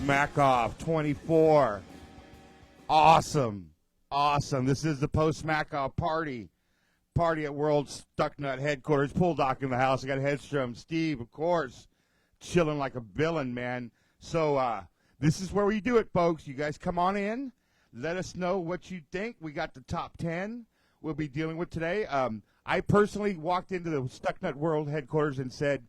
Smackoff 24. Awesome. This is the post Smackoff party at World Stucknut headquarters. Pulldock in the house. I got Headstrom, Steve, of course, chilling like a villain, man. So this is where we do it, folks. You guys come on in. Let us know what you think. We got the top 10 we'll be dealing with today. I personally walked into the Stucknut World headquarters and said,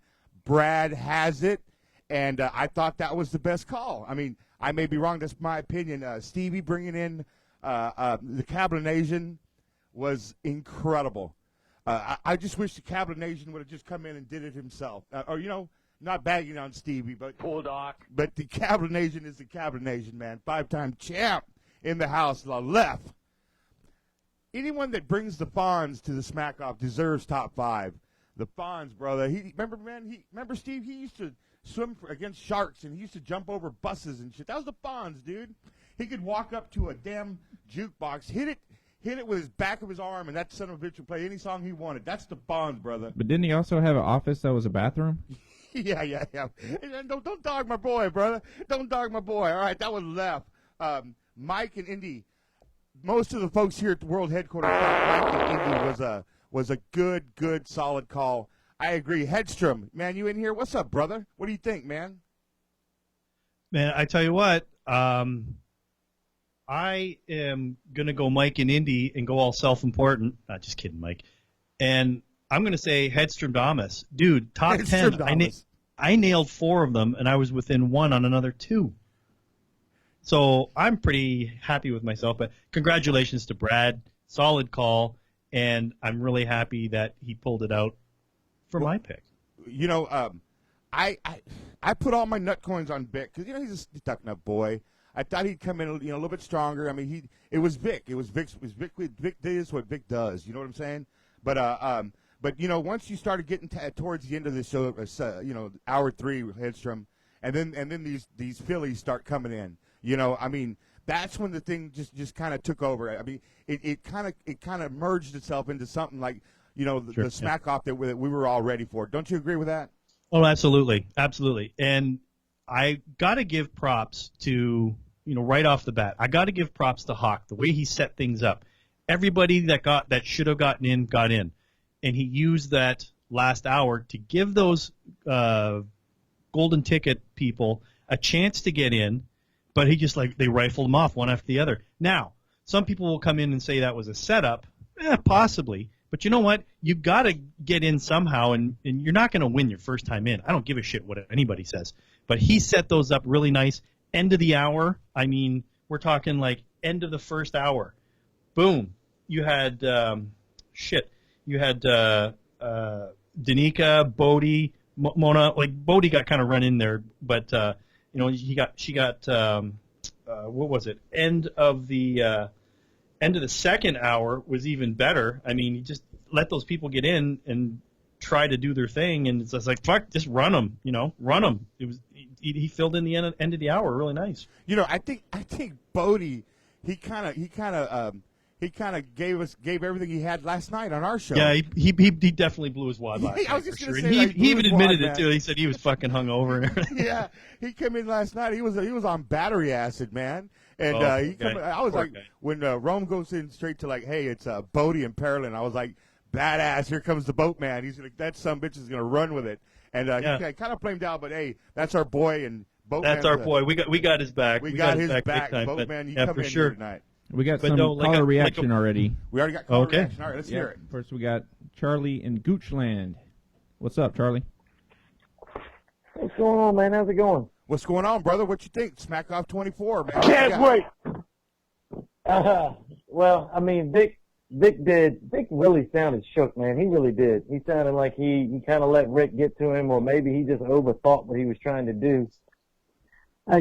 Brad has it. And I thought that was the best call. I mean, I may be wrong. That's my opinion. Stevie bringing in the Cablinasian was incredible. I just wish the Cablinasian would have just come in and did it himself. Or, not bagging on Stevie, but But the Cablinasian is the Cablinasian, man. 5-time champ in the house, the left. Anyone that brings the Fonz to the Smackoff deserves top 5. The Fonz, brother. Remember, Steve? He used to swim against sharks, and he used to jump over buses and shit. That was the Fonz, dude. He could walk up to a damn jukebox, hit it with his back of his arm, and that son of a bitch would play any song he wanted. That's the Fonz, brother. But didn't he also have an office that was a bathroom? Yeah. Don't dog my boy, brother. Don't dog my boy. All right, that was left. Mike and Indy. Most of the folks here at the World Headquarters thought Mike and Indy was a good, solid call. I agree. Headstrom, man, you in here? What's up, brother? What do you think, man? Man, I tell you what, I am going to go Mike and Indy and go all self-important. Not just kidding, Mike. And I'm going to say Headstrom Damas. Dude, top 10. I nailed 4 of them, and I was within 1 on another 2. So I'm pretty happy with myself. But congratulations to Brad. Solid call. And I'm really happy that he pulled it out for my pick. I put all my nut coins on Vic because he's a Stucknut boy. I thought he'd come in a little bit stronger. I mean, it was Vic. Vic does what Vic does. You know what I'm saying? But once you started getting towards the end of the show, hour 3 with Headstrom, and then these fillies start coming in. I mean, that's when the thing just kind of took over. I mean, it kind of merged itself into something like the Smackoff that we were all ready for. Don't you agree with that? Oh, absolutely. And I got to give props to, right off the bat, I got to give props to Hawk, the way he set things up. Everybody that should have gotten in, got in. And he used that last hour to give those golden ticket people a chance to get in, but he just they rifled them off one after the other. Now, some people will come in and say that was a setup. Possibly. But you know what? You've got to get in somehow, and you're not going to win your first time in. I don't give a shit what anybody says. But he set those up really nice. End of the hour, I mean, we're talking like end of the first hour. Boom. You had, You had Danica, Boatie, Mona. Like, Boatie got kind of run in there, but, she got, what was it? End of the second hour was even better. I mean, you just let those people get in and try to do their thing, and it's just like, fuck, just run them, run them. He filled in the end of the hour really nice. I think Boatie, he kind of gave everything he had last night on our show. Yeah, he definitely blew his wad last night. I was just going to say, he even admitted it too. He said he was fucking hungover and everything. Yeah, he came in last night. He was on battery acid, man. And I was like, when Rome goes in straight to like, hey, it's Boatie and Pearland. I was like, badass. Here comes the boatman. He's like, that son of a bitch is gonna run with it. And he kind of flamed out, but hey, that's our boy and boatman. That's our boy. We got his back. We got his back. Time, boatman, you yeah, come for in sure. here tonight. We got some caller reaction already. We already got caller reaction. All right, let's hear it. First, we got Charlie in Goochland. What's up, Charlie? What's going on, man? How's it going? What's going on, brother? What you think? Smackoff 24, man. Can't wait. Well, I mean, Vic really sounded shook, man. He really did. He sounded like he kind of let Rick get to him, or maybe he just overthought what he was trying to do.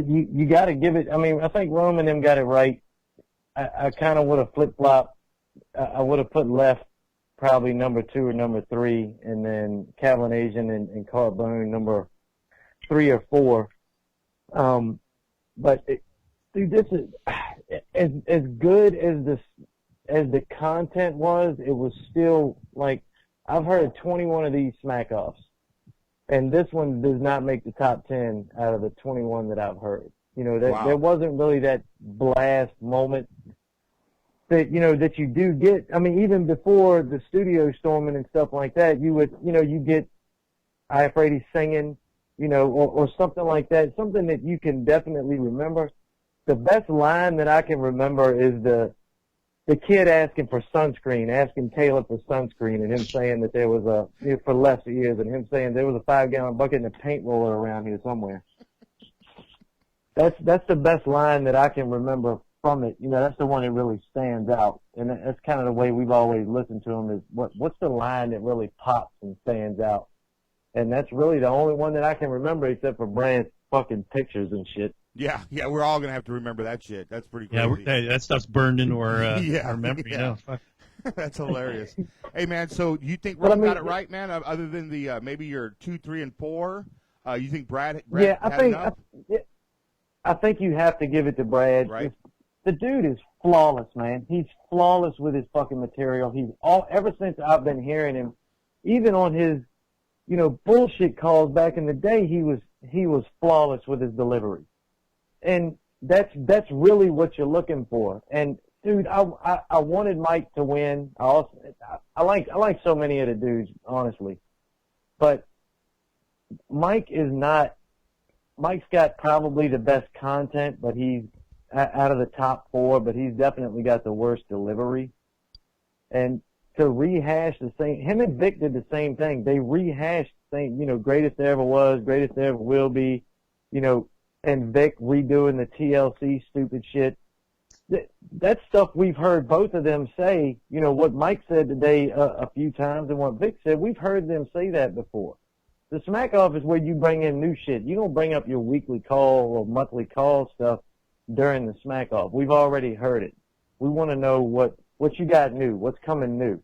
You got to give it. I mean, I think Rome and them got it right. I kind of would have flip-flopped. I would have put left probably number 2 or number 3, and then Calvin Asian and Carbone number 3 or 4. But dude, this is as good as the content was. It was still like, I've heard 21 of these Smackoffs, and this one does not make the top 10 out of the 21 that I've heard. You know, Wow. there wasn't really that blast moment that, you know, that you do get. I mean, even before the studio storming and stuff like that, you get I Afraid singing, you know, or something like that, something that you can definitely remember. The best line that I can remember is the kid asking for sunscreen, asking Caleb for sunscreen, and him saying that there was for less years, and him saying there was a 5-gallon bucket and a paint roller around here somewhere. That's the best line that I can remember from it. You know, that's the one that really stands out, and that's kind of the way we've always listened to him, is what's the line that really pops and stands out. And that's really the only one that I can remember, except for Brad's fucking pictures and shit. Yeah, we're all gonna have to remember that shit. That's pretty crazy. Yeah, that stuff's burned into our Yeah, memory. yeah. Now. Fuck. That's hilarious. Hey, man, so you think But Rome I mean, got it right, man? Other than the maybe your 2, 3, and 4, you think Brad Yeah, had enough? I think you have to give it to Brad. Right. The dude is flawless, man. He's flawless with his fucking material. Ever since I've been hearing him, even on his, you know, bullshit calls back in the day, he was flawless with his delivery. And that's really what you're looking for. And dude, I wanted Mike to win. I like so many of the dudes, honestly. But Mike's got probably the best content, but he's out of the top 4, but he's definitely got the worst delivery. And to rehash the same, him and Vic did the same thing. They rehashed the same, you know, greatest there ever was, greatest there ever will be, you know, and Vic redoing the TLC stupid shit. That's stuff we've heard both of them say. You know, what Mike said today a few times and what Vic said, we've heard them say that before. The Smackoff is where you bring in new shit. You don't bring up your weekly call or monthly call stuff during the Smackoff. We've already heard it. We want to know what you got new, what's coming new.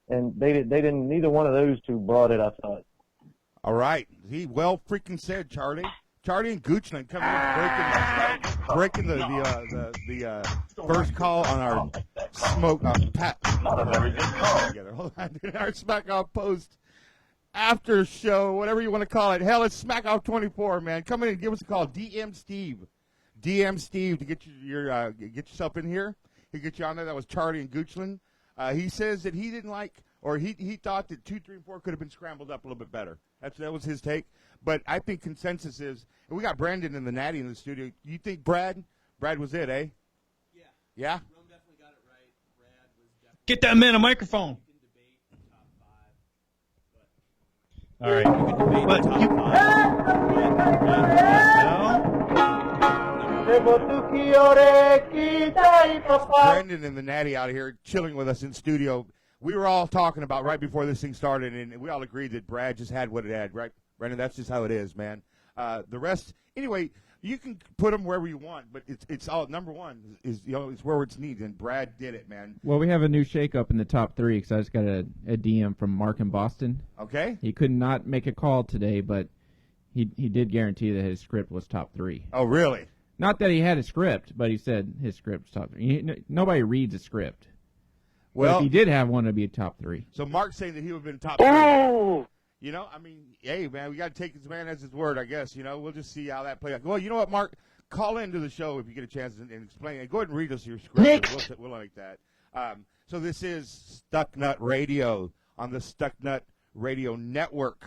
And they didn't, neither one of those two brought it, I thought. All right. He well freaking said, Charlie. Charlie and Goochland coming in, breaking the first call on our smoke pat. Together. Hold on, dude. Our Smackoff post after show, whatever you want to call it. Hell, it's Smackoff 24, man. Come in and give us a call. DM Steve to get get yourself in here. He'll get you on there. That was Charlie and Goochland. He says that he didn't like, or he thought that 2, 3, and 4 could have been scrambled up a little bit better. That was his take. But I think consensus is, and we got Brandon and the Natty in the studio. You think Brad was it, eh? Yeah. Yeah? Rome definitely got it right. Brad was definitely. Get that man a microphone. You can debate the top 5. All right. You can debate But the you- top 5. Brandon and the Natty out here chilling with us in studio. We were all talking about right before this thing started, and we all agreed that Brad just had what it had, right? Brandon, that's just how it is, man. The rest, anyway, you can put them wherever you want, but it's all number one is it's where it's needed, and Brad did it, man. Well, we have a new shakeup in the top 3 because I just got a DM from Mark in Boston. Okay. He could not make a call today, but he did guarantee that his script was top 3. Oh, really? Not that he had a script, but he said his script was top 3. Nobody reads a script. But Well, if he did have one, it'd be a top 3. so Mark's saying that he would have been top 3. You know, I mean, hey, man, we got to take this man as his word, I guess. You know, we'll just see how that plays out. Well, you know what, Mark? Call into the show if you get a chance and explain it. Go ahead and read us your script. We'll like that. So this is Stucknut Radio on the Stucknut Radio Network,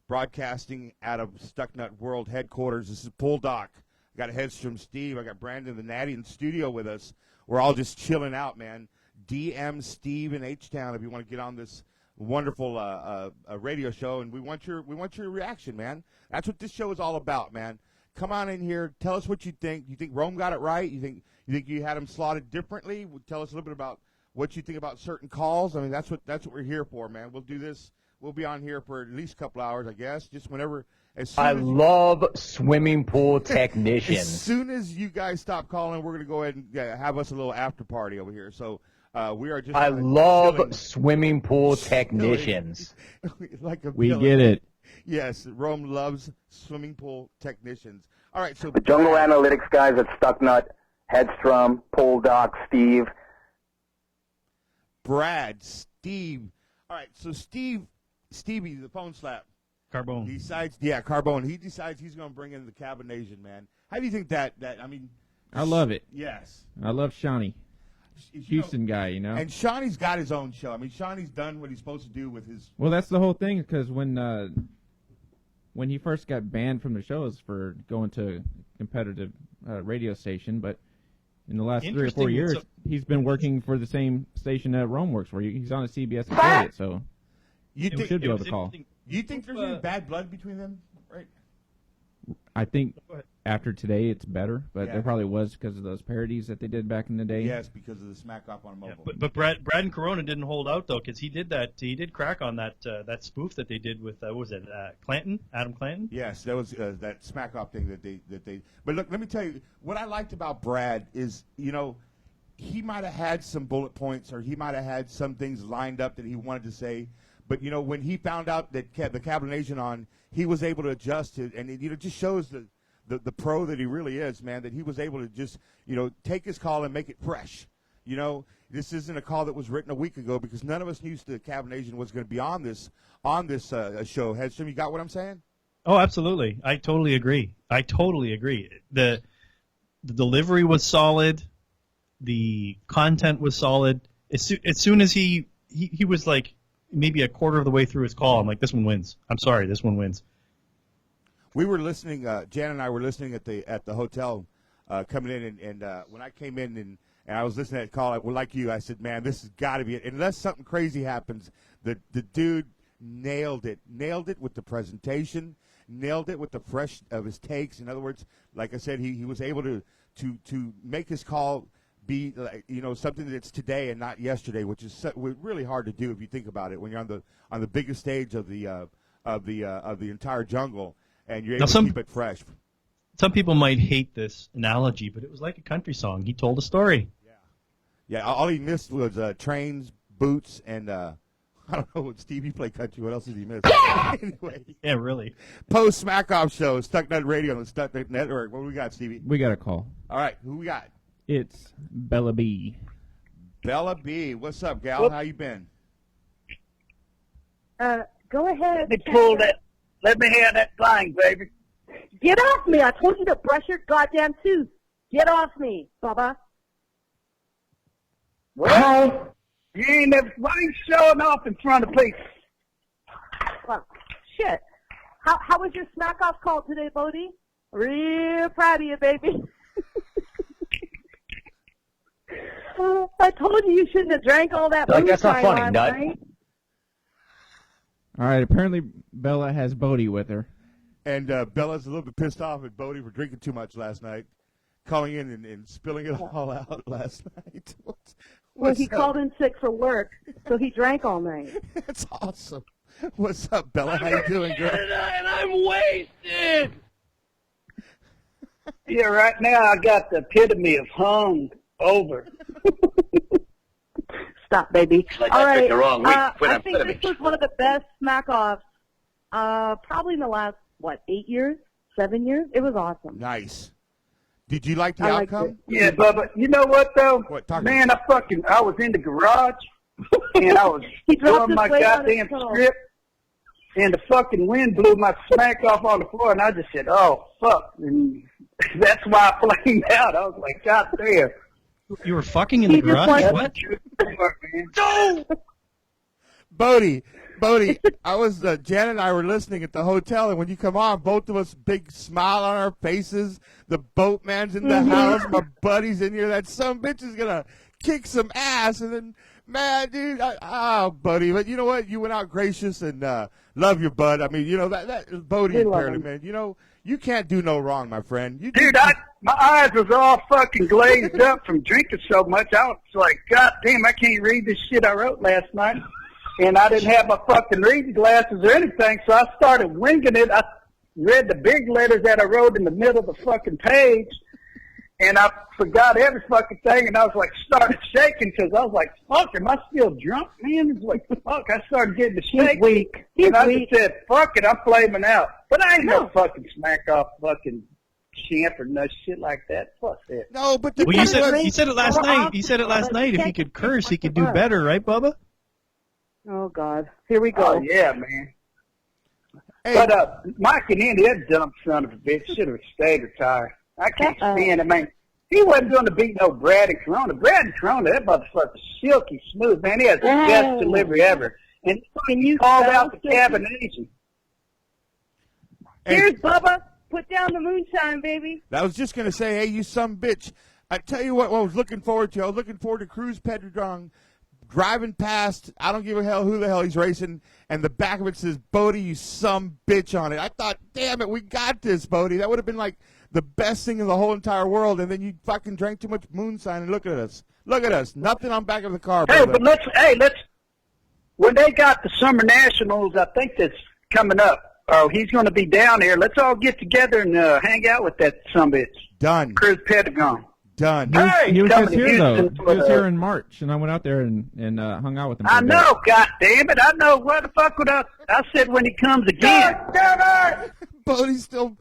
broadcasting out of Stucknut World Headquarters. This is Doc. I got Headstrom Steve. I got Brandon the Natty in the studio with us. We're all just chilling out, man. DM Steve in H-Town if you want to get on this wonderful radio show, and we want your reaction, man. That's what this show is all about, man. Come on in here, tell us what you think. You think Rome got it right? You think you had him slotted differently? Tell us a little bit about what you think about certain calls. I mean, that's what we're here for, man. We'll do this We'll be on here for at least a couple hours, I guess. Just whenever, as soon I as love swimming pool as technicians. soon as you guys stop calling, we're going to go ahead and have us a little after party over here. So we are just. I chilling. love swimming pool technicians. Like a We villain. get it. Yes, Rome loves swimming pool technicians. All right, so The Jungle Analytics guys at Stucknut, Headstrom, Pole Doc, Steve. Brad, Steve. All right, so Stevie, the phone slap. Carbone. He decides, yeah, Carbone. He decides he's going to bring in the Cabinasian, man. How do you think that? I mean, I love it. yes, I love Shawnee. You know, Houston guy, you know. and Shawnee's got his own show. I mean, Shawnee's done what he's supposed to do with his. Well, that's the whole thing, because when he first got banned from the shows for going to a competitive radio station, but in the last 3 or 4 Interesting, years, so- he's been working for the same station that Rome works for. He's on a CBS affiliate, so You we think? should be able to call. You think there's any bad blood between them? Right? I think after today it's better, but Yeah. there probably was because of those parodies that they did back in the day. Yes, because of the Smackoff on Yeah, mobile. but Brad and Corona didn't hold out though, because he did that. He did crack on that that spoof that they did with what was it Clanton, Adam Clanton. Yes, that was that Smackoff thing that they. But look, let me tell you what I liked about Brad is, you know, he might have had some bullet points or he might have had some things lined up that he wanted to say, but you know when he found out that the Cabination on, he was able to adjust it, and it just shows the pro that he really is, man. That he was able to just take his call and make it fresh. You know, this isn't a call that was written a week ago because none of us knew the Cabination was going to be on this show. Hedstrom, you got what I'm saying? Oh, absolutely. I totally agree. The delivery was solid. The content was solid. As soon as he was like maybe a quarter of the way through his call, I'm like, this one wins. I'm sorry, this one wins. We were listening. Jan and I were listening at the hotel coming in, and when I came in and I was listening to that call, like you, I said, man, this has got to be it. Unless something crazy happens, the dude nailed it with the presentation, nailed it with the fresh of his takes. In other words, like I said, he was able to make his call be like, something that's today and not yesterday, which is really hard to do if you think about it when you're on the biggest stage of the entire jungle and you're able to keep it fresh. Some people might hate this analogy, but it was like a country song. He told a story. Yeah, all he missed was trains, boots, and I don't know what Stevie played country. What else did he miss? Anyway, Yeah, really. post Smackoff show, Stucknut Radio on the Stucknut Network. What do we got, Stevie? We got a call. All right, who we got? It's Bella B. Bella B. What's up, gal? How you been? Go ahead. Let me hear that thing, baby. Get off me. I told you to brush your goddamn tooth. Get off me, Bubba. Well, you ain't never, why you showing off in front of people? Well, shit. How was your Smackoff call today, Boatie? Real proud of you, baby. I told you shouldn't have drank all that Like, that's not moonshine funny, last nut. night. All right, apparently Bella has Bodie with her. And Bella's a little bit pissed off at Boatie for drinking too much last night, calling in and spilling it all out last night. Well, he up? called in sick for work, so he drank all night. That's awesome. What's up, Bella? How you doing, girl? And I'm wasted. Yeah, right now I got the epitome of hung over. Stop, baby. Like All I right. picked the wrong week when I I think put this it. was one of the best Smackoffs, probably in the last, 8 years, 7 years? It was awesome. Nice. Did you like the I liked outcome? Yeah, Bubba, you know what though? What, talk Man, I was in the garage and I was He dropped doing his my weight on his goddamn toe. script and the fucking wind blew my smack off on the floor and I just said, oh, fuck. And that's why I flamed out. I was like, God damn. You were fucking in the He just garage? went- What? No! Bodie, I was Jan and I were listening at the hotel, and when you come on, both of us big smile on our faces. The boatman's in the house, my buddy's in here. That son bitch is gonna kick some ass, and then man, dude, buddy, but you know what? You went out gracious and love your bud. I mean, that Bodie We and love Pearland, him. man. You can't do no wrong, my friend. You Dude, my eyes was all fucking glazed up from drinking so much. I was like, God damn, I can't read this shit I wrote last night. and I didn't have my fucking reading glasses or anything, so I started winging it. I read the big letters that I wrote in the middle of the fucking page, and I forgot every fucking thing, and I was like, started shaking because I was like, fuck, am I still drunk, man? It's like, fuck, I started getting the shake. He's weak. He's And I weak. just said, fuck it, I'm flaming out. But I ain't no No. fucking Smackoff fucking champ or no shit like that. Fuck that. No, but the Well, thing he said it last Well, night. He said it last night. If he could curse, he could do better, right, Bubba? Oh, God. Here we Oh, go. yeah, man. Hey, But Mike and Andy, that dumb son of a bitch, should have stayed retired. I can't stand it, man. He wasn't going to beat no Brad and Corona. Brad and Corona, that motherfucker's silky smooth, man. He has the best delivery ever. And Can you called spell out the silky? cabination. Here's Bubba. Put down the moonshine, baby. I was just going to say, hey, you some bitch. I tell you what I was looking forward to. I was looking forward to Cruz Pedrodong driving past. I don't give a hell who the hell he's racing. And the back of it says, Boatie, you some bitch on it. I thought, damn it, we got this, Boatie. That would have been like the best thing in the whole entire world. And then you fucking drank too much moonshine and look at us. Look at us. Nothing on back of the car, Hey, brother. but let's, when they got the Summer Nationals, I think that's coming up. Oh, he's going to be down here. Let's all get together and hang out with that sumbitch, Done. Chris Pentagon. Done. Hey, He was coming just to here, though. Houston He was for here the- in March, and I went out there and hung out with him. for I a bit. know, God damn it. I know. What the fuck would I said when he comes again. Boatie's still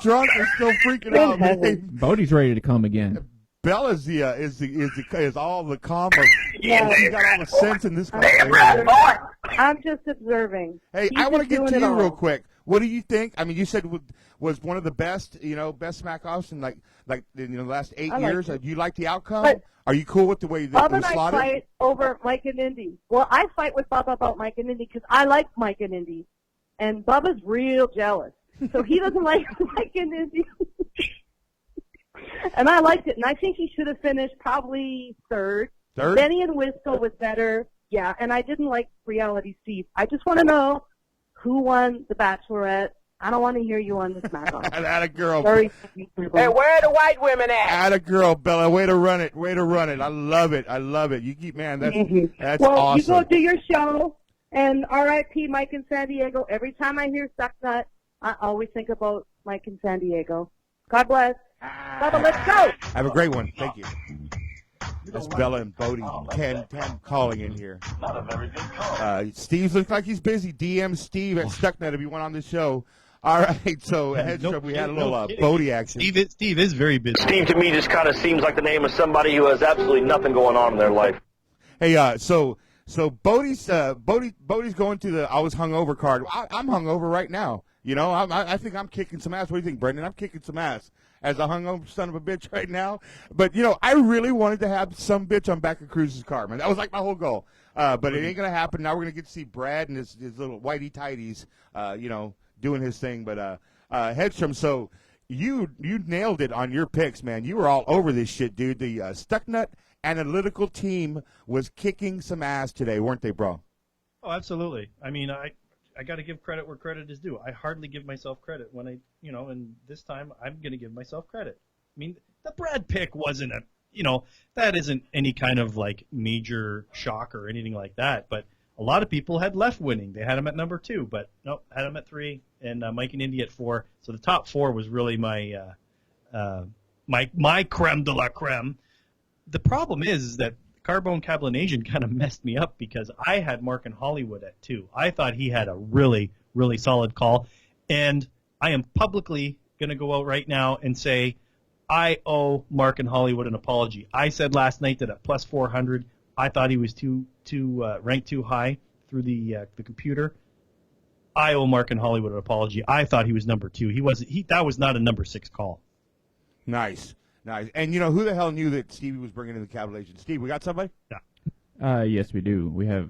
drunk and still freaking out. man. Bodie's ready to come again. Bella's is all the calm of Yeah. she's got all the sense in this country. I'm just observing. Hey, He's I want to just get doing to it you all. real quick. What do you think? I mean, you said was one of the best, best Smackoffs in like the last 8 I liked years. it. Do you like the outcome? But- Are you cool with the way that Bubba it was and I slotted? fight over Mike and Indy. Well, I fight with Bubba about Mike and Indy because I like Mike and Indy. And Bubba's real jealous. So he doesn't like Mike and Indy. And I liked it. And I think he should have finished probably third. Third? Benny and Wisco was better. Yeah, and I didn't like Reality Steve. I just want to know who won the Bachelorette. I don't want to hear you on the SmackDown. Atta girl. Sorry. Where are the white women at? Atta girl, Bella. Way to run it. Way to run it. I love it. I love it. You keep, man. That's Well, awesome. you go do your show, and R.I.P. Mike in San Diego. Every time I hear Stucknut, I always think about Mike in San Diego. God bless. Bubba, let's go. Have a great one. Thank you. That's Bella and Boatie. 10 calling in here. Steve looks like he's busy. DM Steve at Stucknut if you want on the show. All right, so Headstrap, we had a little Boatie action. Steve is very busy. Steve to me just kind of seems like the name of somebody who has absolutely nothing going on in their life. Hey, so Boatie's going to the I was hungover card. I'm hungover right now. I think I'm kicking some ass. What do you think, Brendan? I'm kicking some ass as a hungover son of a bitch right now. But I really wanted to have some bitch on back of Cruz's car, man. That was like my whole goal. But it ain't gonna happen. Now we're gonna get to see Brad and his little whitey tighties, doing his thing. But Hedstrom, so you nailed it on your picks, man. You were all over this shit, dude. The Stucknut analytical team was kicking some ass today, weren't they, bro? Oh, absolutely. I mean, I got to give credit where credit is due. I hardly give myself credit when and this time I'm going to give myself credit. I mean, the Brad pick wasn't that isn't any kind of like major shock or anything like that. But a lot of people had left winning. They had him at number 2, but nope, had him at 3, and Mike and Indy at 4. So the top 4 was really my creme de la creme. The problem is that Carbone Cablinasian kind of messed me up because I had Mark and Hollywood at 2. I thought he had a really, really solid call, and I am publicly going to go out right now and say I owe Mark and Hollywood an apology. I said last night that at plus 400, I thought he was too ranked too high through the computer. I owe Mark and Hollywood an apology. I thought he was number 2. That was not a number 6 call. Nice. And who the hell knew that Stevie was bringing in the Cabulation? Steve, we got somebody? Yeah. Yes, we do. We have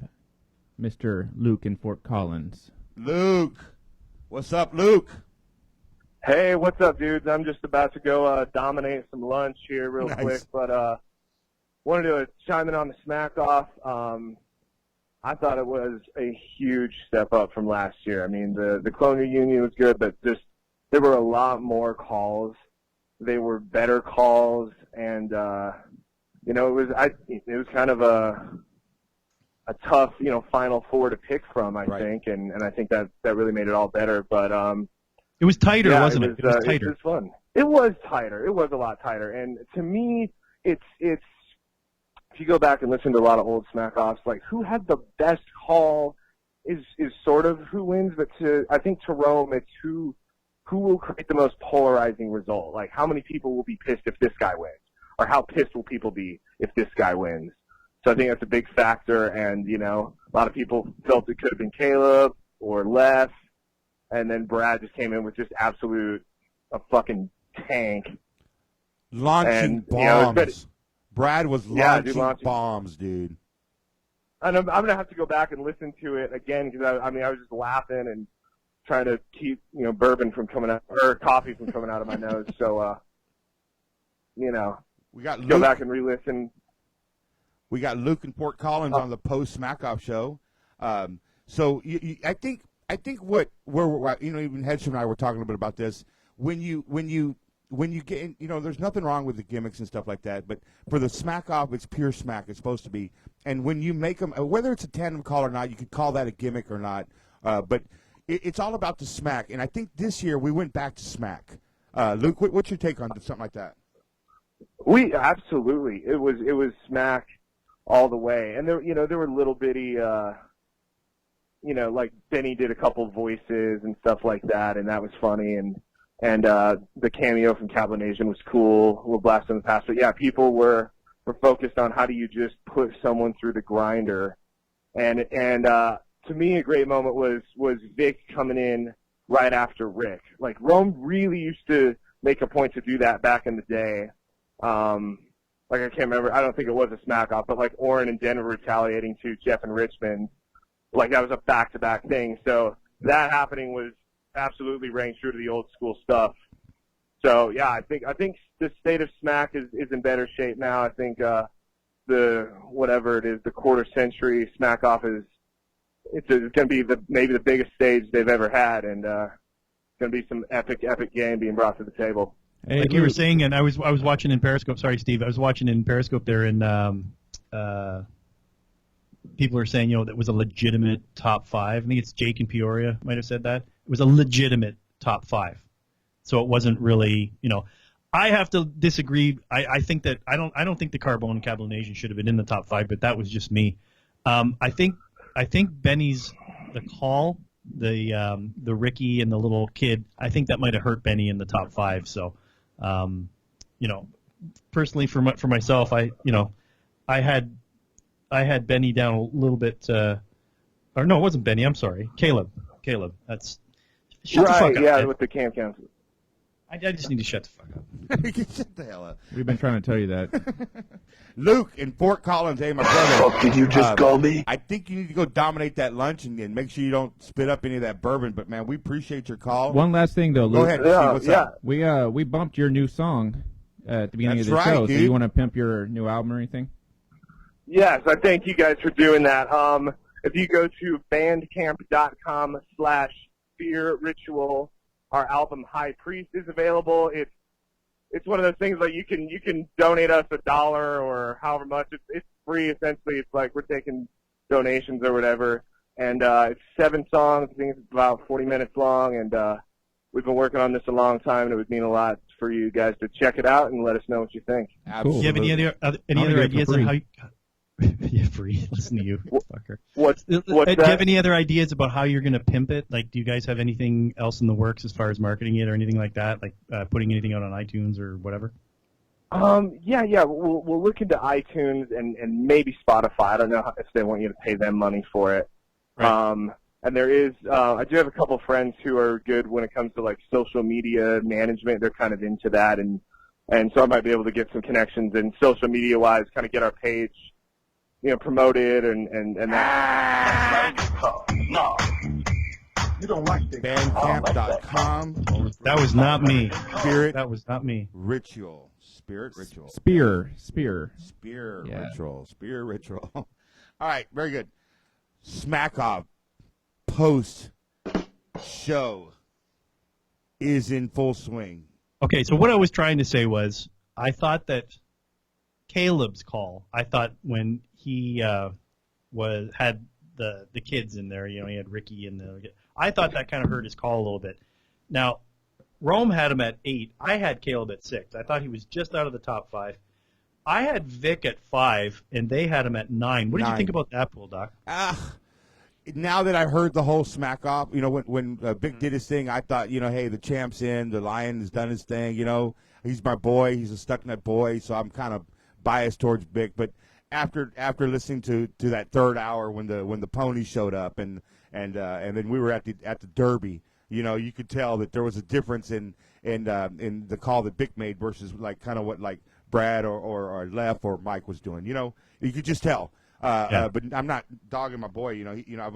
Mr. Luke in Fort Collins. Luke. What's up, Luke? Hey, what's up, dudes? I'm just about to go dominate some lunch here real quick, but wanted to chime in on the Smackoff. I thought it was a huge step up from last year. I mean, the Clone Reunion was good, but there were a lot more calls. They were better calls, and it was kind of a tough, Final Four to pick from, I think, and I think that really made it all better. But it was tighter, wasn't it? It was tighter. It was fun. It was tighter. It was a lot tighter. And to me, it's if you go back and listen to a lot of old Smackoffs, like who had the best call is sort of who wins. But I think to Rome, it's who will create the most polarizing result. Like how many people will be pissed if this guy wins, or how pissed will people be if this guy wins. So I think that's a big factor. And a lot of people felt it could have been Caleb or Les, and then Brad just came in with just a fucking tank. Launching bombs. Brad was launching bombs, dude. And I'm going to have to go back and listen to it again because, I was just laughing and trying to keep, bourbon from coming out, or coffee from coming out of my nose. So, we got go back and re-listen. We got Luke and Fort Collins on the post Smackoff show. So I think where even Hedstrom and I were talking a little bit about this. When you get there's nothing wrong with the gimmicks and stuff like that, but for the Smackoff, it's pure smack. It's supposed to be. And when you make them, whether it's a tandem call or not, you could call that a gimmick or not. But it's all about the smack. And I think this year we went back to smack. Luke, what's your take on something like that? We absolutely. It was smack all the way. And there were little bitty, like Benny did a couple voices and stuff like that, and that was funny. And the cameo from Cablinasian was cool. We'll blast in the past. But yeah, people were focused on how do you just put someone through the grinder. And to me, a great moment was Vic coming in right after Rick. Like Rome really used to make a point to do that back in the day. Like I can't remember. I don't think it was a Smackoff, but like Oren and Denver retaliating to Jeff and Richmond, like that was a back-to-back thing. So that happening was absolutely rang true to the old school stuff. So yeah, I think the state of smack is in better shape now. I think the whatever it is, the quarter century Smackoff it's going to be maybe the biggest stage they've ever had, and going to be some epic game being brought to the table. Hey, like you were saying, and I was watching in Periscope. Sorry, Steve. I was watching in Periscope there, and people are saying that was a legitimate top 5. I think it's Jake and Peoria might have said that. It was a legitimate top 5. So it wasn't really, I have to disagree. I think that I don't think the Carbone and Cablinasian should have been in the top 5, but that was just me. I think Benny's the call, the Ricky and the little kid. I think that might have hurt Benny in the top 5. So, personally for myself, I had Benny down a little bit. Or no, it wasn't Benny. I'm sorry, Caleb. That's shut the fuck up. Yeah, with the camp council. I just need to shut the fuck up. Shut the hell up. We've been trying to tell you that. Luke in Fort Collins, hey, my brother. Fuck did you just call me? I think you need to go dominate that lunch and make sure you don't spit up any of that bourbon. But, man, we appreciate your call. One last thing, though, Luke. Go ahead, Steve, what's up? We bumped your new song at the beginning That's of the right, show. dude. So you want to pimp your new album or anything? Yes, I thank you guys for doing that. If you go to bandcamp.com/fearritual, our album High Priest is available. It's one of those things like you can donate us $1 or however much. It's free essentially. It's like we're taking donations or whatever. And it's 7 songs. I think it's about 40 minutes long. And we've been working on this a long time, and it would mean a lot for you guys to check it out and let us know what you think. Absolutely. Do you have any other ideas on how you? Yeah, free. Listen to you, fucker. What's do you have any other ideas about how you're going to pimp it? Like, do you guys have anything else in the works as far as marketing it or anything like that? Like putting anything out on iTunes or whatever? Yeah. We'll look into iTunes and maybe Spotify. I don't know if they want you to pay them money for it. Right. And there is, I do have a couple friends who are good when it comes to like social media management. They're kind of into that, and so I might be able to get some connections and social media wise, kind of get our page, promoted and that. No. You don't like that. Bandcamp.com. That was not me. Spirit. That was not me. Ritual. Spirit Ritual. Spear. Spear Yeah. Ritual. Spear Ritual. All right, very good. Smackoff post show is in full swing. Okay, so what I was trying to say was I thought that Caleb's call, I thought when he had the kids in there. You know, he had Ricky and I thought that kind of hurt his call a little bit. Now, Rome had him at 8. I had Caleb at 6. I thought he was just out of the top 5. I had Vic at 5, and they had him at 9. What did you think about that, Pool Doc? Now that I heard the whole Smackoff, you know, when Vic did his thing, I thought, you know, hey, the champ's in, the Lion has done his thing, you know. He's my boy. He's a Stucknut boy, so I'm kind of biased towards Vic. But after listening to that third hour when the pony showed up and then we were at the Derby, you know, you could tell that there was a difference in the call that Vic made versus like kind of what like Brad or Lef or Mike was doing. You know, you could just tell. But I'm not dogging my boy. You know, I've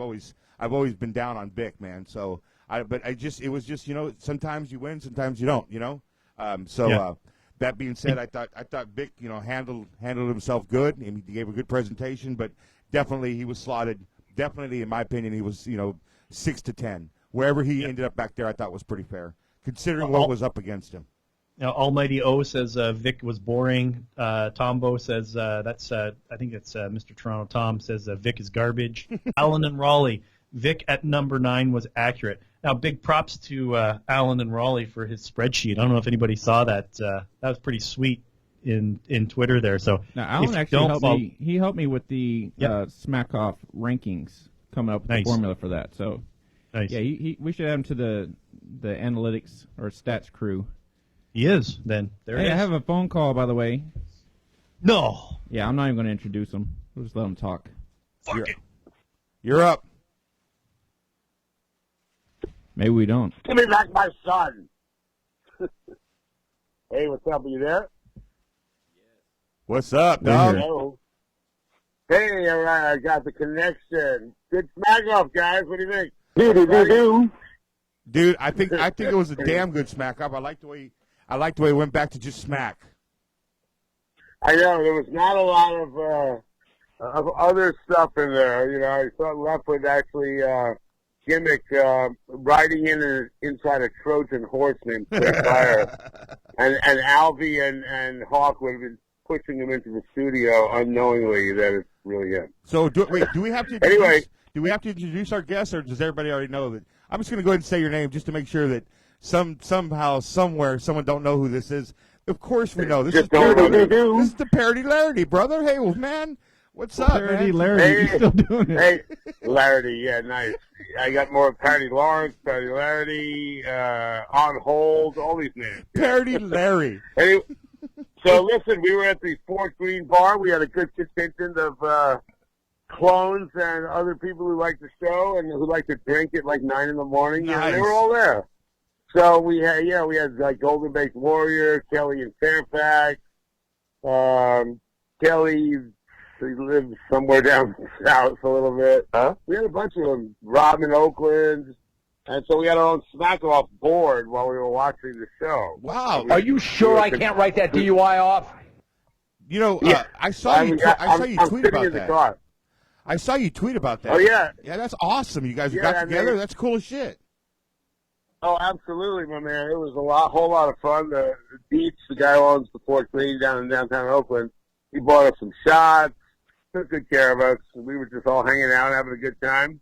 always been down on Vic, man. So it was just, you know, sometimes you win, sometimes you don't. You know, that being said, I thought Vic, you know, handled himself good, and he gave a good presentation. But definitely he was slotted. Definitely, in my opinion, he was, you know, 6 to 10. Wherever he ended up back there, I thought was pretty fair, considering what was up against him. Now, Almighty O says Vic was boring. Tombo says I think it's Mr. Toronto Tom says Vic is garbage. Alan and Raleigh, Vic at number 9 was accurate. Now, big props to Alan and Raleigh for his spreadsheet. I don't know if anybody saw that. That was pretty sweet in Twitter there. So now, Alan actually helped me. He helped me with the Smackoff rankings, coming up with the formula for that. So nice. Yeah, we should add him to the analytics or stats crew. He is, then. There it is. I have a phone call, by the way. No. Yeah, I'm not even going to introduce him. We'll just let him talk. Fuck it. You're up. Maybe we don't. Give me back my son. Hey, what's up? Are you there? What's up, dog? Hello. Hey, all right, I got the connection. Good Smackoff, guys. What do you think? Dude, I think it was a damn good Smackoff. I like the way it went back to just smack. I know there was not a lot of other stuff in there. You know, I thought Left would actually gimmick riding inside a Trojan horse named Quickfire, and Alvy and Hawk would have been pushing him into the studio unknowingly that it's really him. So do we have to do we have to introduce our guests, or does everybody already know that? I'm just going to go ahead and say your name just to make sure that somehow, somewhere, someone don't know who this is. Of course we know. This is the Parody Larity, brother. Hey, well, man, what's up, Parody man? Larity, you still doing it? Hey, Larity, yeah, nice. I got more Parody Lawrence, Parody Larity, On Hold, all these names. Parody Larry. Anyway, so listen, we were at the Fort Greene bar. We had a good contingent of clones and other people who like the show and who like to drink at like 9 in the morning. Nice. And they were all there. So we had like Golden Baked Warrior, Kelly in Fairfax, Kelly, he lives somewhere down south a little bit. Huh? We had a bunch of them, Rob in Oakland, and so we had our own Smackoff board while we were watching the show. Wow. Are you sure I can't write that DUI off? You know, I saw you tweet about that. Car. I saw you tweet about that. Oh, yeah. Yeah, that's awesome. You guys got together. That's cool as shit. Oh, absolutely, my man. It was a whole lot of fun. The Beach, the guy who owns the Fort Greene down in downtown Oakland, he bought us some shots, took good care of us. We were just all hanging out, having a good time.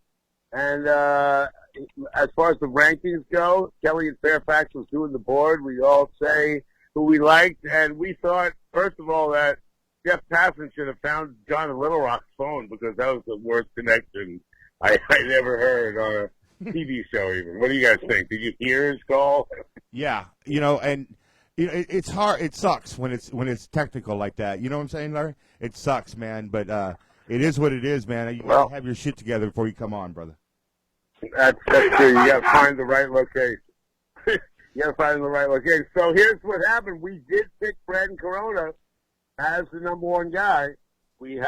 And as far as the rankings go, Kelly in Fairfax was doing the board. We all say who we liked, and we thought, first of all, that Jeff Passan should have found John in Little Rock's phone because that was the worst connection I ever heard on a TV show even. What do you guys think? Did you hear his call? Yeah, you know, and you know, it's hard. It sucks when it's technical like that. You know what I'm saying, Larry? It sucks, man. But it is what it is, man. You gotta have your shit together before you come on, brother. That's true. You got to find the right location. You got to find the right location. So here's what happened. We did pick Brad and Corona as the number one guy. We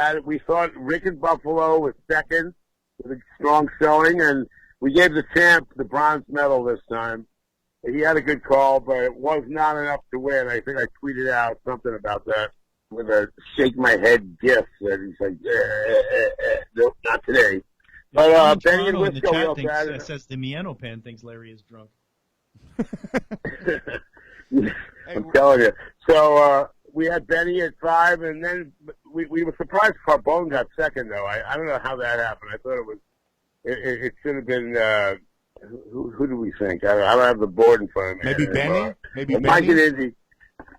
thought Rick and Buffalo was second with a strong showing, and we gave the champ the bronze medal this time. He had a good call, but it was not enough to win. I think I tweeted out something about that with a shake my head gif that he's like, nope, not today. But Benny and Wisco says the Miano Pan thinks Larry is drunk. I'm telling you. So we had Benny at 5, and then we were surprised Carbone got second, though. I don't know how that happened. I thought it should have been, who do we think? I don't have the board in front of me. Maybe Benny? Maybe Mike Benny? and Izzy.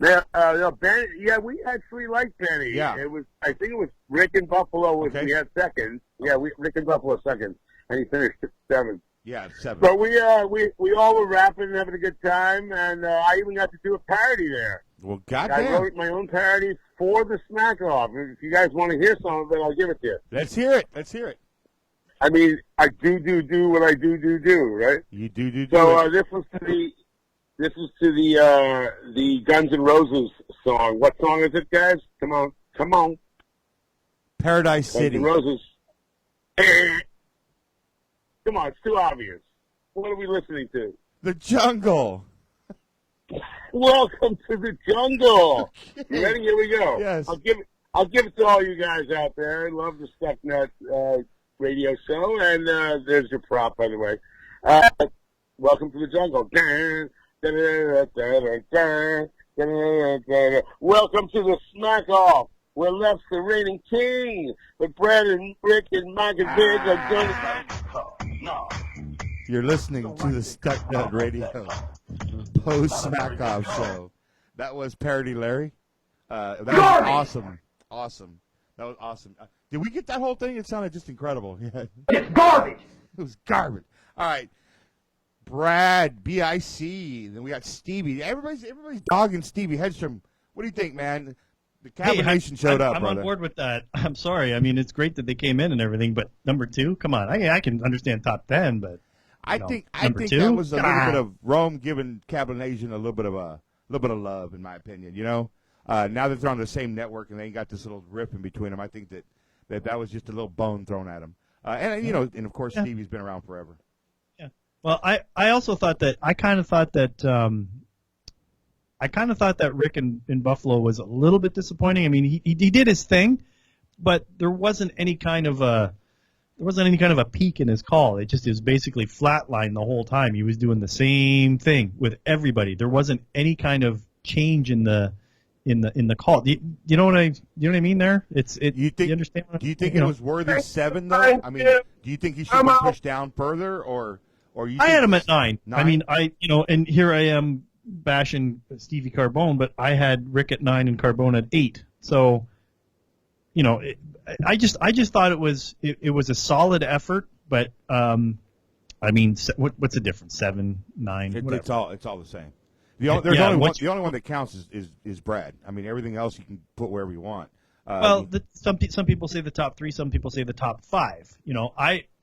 No, Benny, yeah, we actually liked Benny. Yeah. I think it was Rick and Buffalo Okay. we had second. Yeah, Rick and Buffalo second, and he finished 7th. Yeah, 7. But we all were rapping and having a good time, and I even got to do a parody there. Well, I goddamn. wrote my own parody for the Smackoff. If you guys want to hear some of it, I'll give it to you. Let's hear it. Let's hear it. I mean, I do what I do, right? You do. So this was to the Guns N' Roses song. What song is it, guys? Come on. Paradise City. Guns N' Roses. Come on, it's too obvious. What are we listening to? The Jungle. Welcome to the jungle. You ready? Here we go. Yes. I'll give it to all you guys out there. I love the Stucknut radio show, and there's your prop, by the way. Welcome to the jungle. Welcome to the Smackoff, where Left's the reigning king, but Brad and Rick and Mike and Big are going to... You're listening to the Stucknut Radio post-Smackoff show. That was Parody Larry. That was awesome. That was awesome. Did we get that whole thing? It sounded just incredible. Yeah. It's garbage. It was garbage. All right. Brad, B.I.C. Then we got Stevie. Everybody's dogging Stevie Hedstrom. What do you think, man? The Cabin Nation showed up, I'm brother. on board with that. I'm sorry. I mean, it's great that they came in and everything, but number 2, come on. I can understand top 10, but I think two? that was a little bit of Rome giving Cabin Nation a little bit of love, in my opinion. You know, now that they're on the same network and they ain't got this little rip in between them, I think that was just a little bone thrown at them. And of course, Stevie's been around forever. Yeah. Well, I also thought that I kind of thought that Rick in Buffalo was a little bit disappointing. I mean, he did his thing, but there wasn't any kind of a peak in his call. It just is basically flatline the whole time. He was doing the same thing with everybody. There wasn't any kind of change in the call. You know what I mean there? You understand? Do you think it was worthy 7 though? I mean, do you think he should have pushed down further, or you? I had him at 9. 9? I mean, and here I am bashing Stevie Carbone, but I had Rick at 9 and Carbone at 8. So, I just thought it was a solid effort, but I mean, what's the difference? 7, 9. It's all the same. The only one that counts is Brad. I mean, everything else you can put wherever you want. Some people say the top 3, some people say the top 5.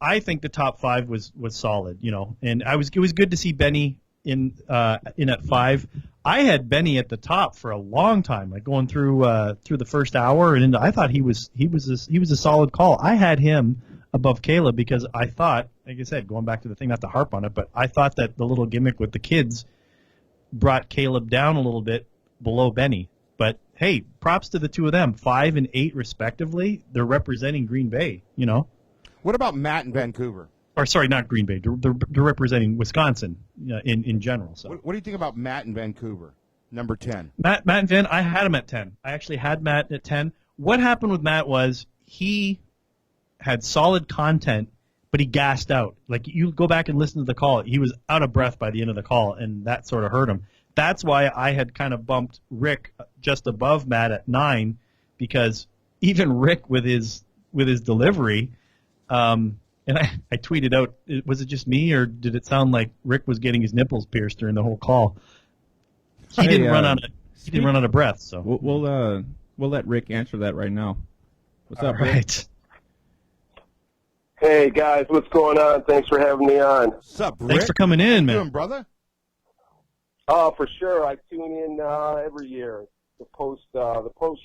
I think the top 5 was solid. And it was good to see Benny in at 5. I had Benny at the top for a long time, like going through the first hour, and I thought he was a solid call. I had him above Caleb because I thought, like I said, going back to the thing, not to harp on it, but I thought that the little gimmick with the kids brought Caleb down a little bit below Benny. But hey, props to the two of them, 5 and 8 respectively. They're representing Green Bay. What about Matt in Vancouver? Or sorry, not Green Bay. They're representing Wisconsin in general. So what do you think about Matt in Vancouver, number 10? Matt and Van, I had him at 10. I actually had Matt at 10. What happened with Matt was he had solid content, but he gassed out. Like, you go back and listen to the call, he was out of breath by the end of the call, and that sort of hurt him. That's why I had kind of bumped Rick just above Matt at 9, because even Rick with his delivery, and I tweeted out, was it just me, or did it sound like Rick was getting his nipples pierced during the whole call? He didn't run out of breath. So we'll let Rick answer that right now. What's up, Rick? Right. Hey guys, what's going on? Thanks for having me on. What's up, Rick? Thanks for coming in, man. How you doing, brother? Oh, for sure. I tune in every year. The post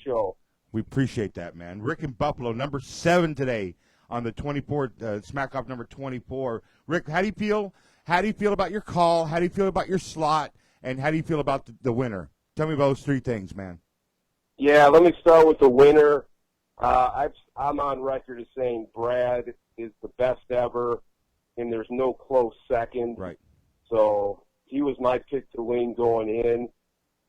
show. We appreciate that, man. Rick in Buffalo, number 7 today on the 24 Smackoff number 24. Rick, how do you feel? How do you feel about your call? How do you feel about your slot? And how do you feel about the winner? Tell me about those 3 things, man. Yeah, let me start with the winner. I'm on record as saying Brad is the best ever, and there's no close second. Right. So he was my pick to win going in.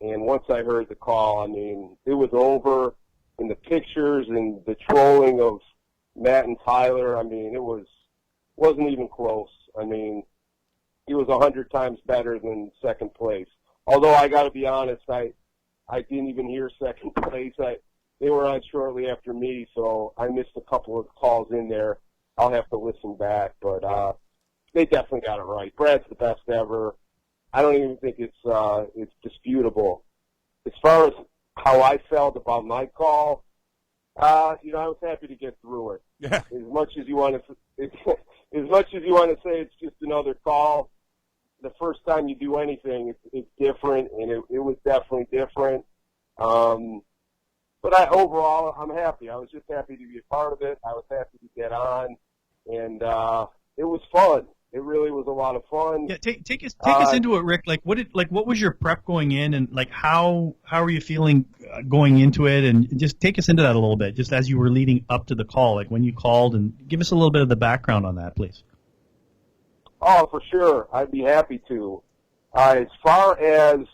And once I heard the call, I mean, it was over. And the pictures and the trolling of Matt and Tyler, I mean, wasn't even close. I mean, he was 100 times better than second place. Although I got to be honest, I didn't even hear second place. They were on shortly after me, so I missed a couple of calls in there. I'll have to listen back, but they definitely got it right. Brad's the best ever. I don't even think it's disputable. As far as how I felt about my call, I was happy to get through it. Yeah. As much as you want to say it's just another call, the first time you do anything, it's different, and it was definitely different. But overall, I'm happy. I was just happy to be a part of it. I was happy to get on, and it was fun. It really was a lot of fun. Yeah, take us into it, Rick. What was your prep going in, and how were you feeling going into it, and just take us into that a little bit, just as you were leading up to the call, like when you called, and give us a little bit of the background on that, please. Oh, for sure. I'd be happy to. As far as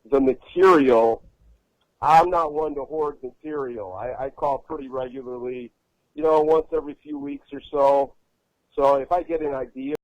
the material, I'm not one to hoard material. I call pretty regularly, once every few weeks or so. So if I get an idea